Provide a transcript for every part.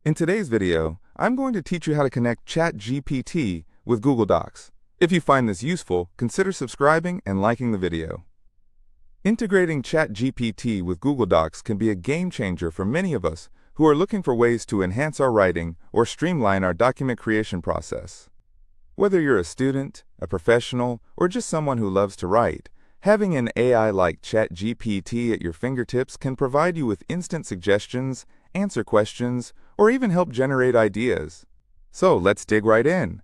In today's video, I'm going to teach you how to connect ChatGPT with Google Docs. If you find this useful, consider subscribing and liking the video. Integrating ChatGPT with Google Docs can be a game changer for many of us who are looking for ways to enhance our writing or streamline our document creation process. Whether you're a student, a professional, or just someone who loves to write, having an AI like ChatGPT at your fingertips can provide you with instant suggestions, answer questions, or even help generate ideas. So let's dig right in.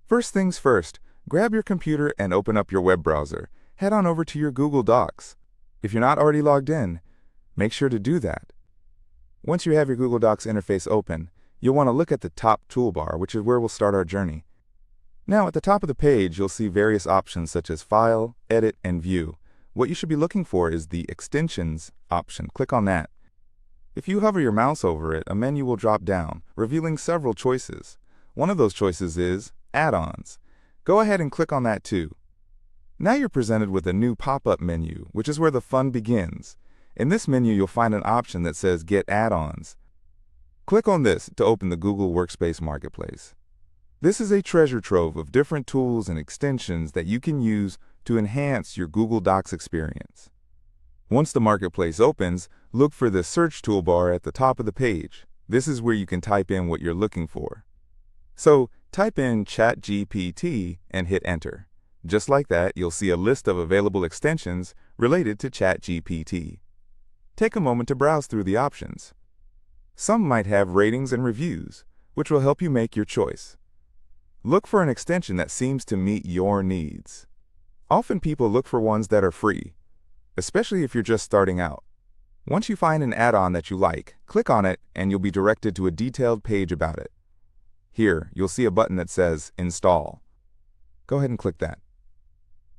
First things first, grab your computer and open up your web browser. Head on over to your Google Docs. If you're not already logged in, make sure to do that. Once you have your Google Docs interface open, you'll want to look at the top toolbar, which is where we'll start our journey. Now, at the top of the page, you'll see various options such as File, Edit, and View. What you should be looking for is the Extensions option. Click on that. If you hover your mouse over it, a menu will drop down, revealing several choices. One of those choices is Add-ons. Go ahead and click on that too. Now you're presented with a new pop-up menu, which is where the fun begins. In this menu, you'll find an option that says Get Add-ons. Click on this to open the Google Workspace Marketplace. This is a treasure trove of different tools and extensions that you can use to enhance your Google Docs experience. Once the Marketplace opens, look for the search toolbar at the top of the page. This is where you can type in what you're looking for. So, type in ChatGPT and hit Enter. Just like that, you'll see a list of available extensions related to ChatGPT. Take a moment to browse through the options. Some might have ratings and reviews, which will help you make your choice. Look for an extension that seems to meet your needs. Often people look for ones that are free, especially if you're just starting out. Once you find an add-on that you like, click on it and you'll be directed to a detailed page about it. Here, you'll see a button that says Install. Go ahead and click that.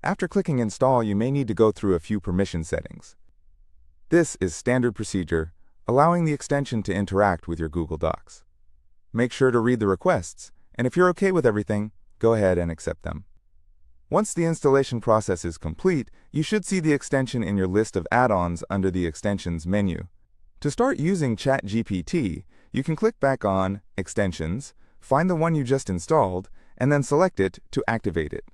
After clicking Install, you may need to go through a few permission settings. This is standard procedure, allowing the extension to interact with your Google Docs. Make sure to read the requests, and if you're okay with everything, go ahead and accept them. Once the installation process is complete, you should see the extension in your list of add-ons under the Extensions menu. To start using ChatGPT, you can click back on Extensions, find the one you just installed, and then select it to activate it.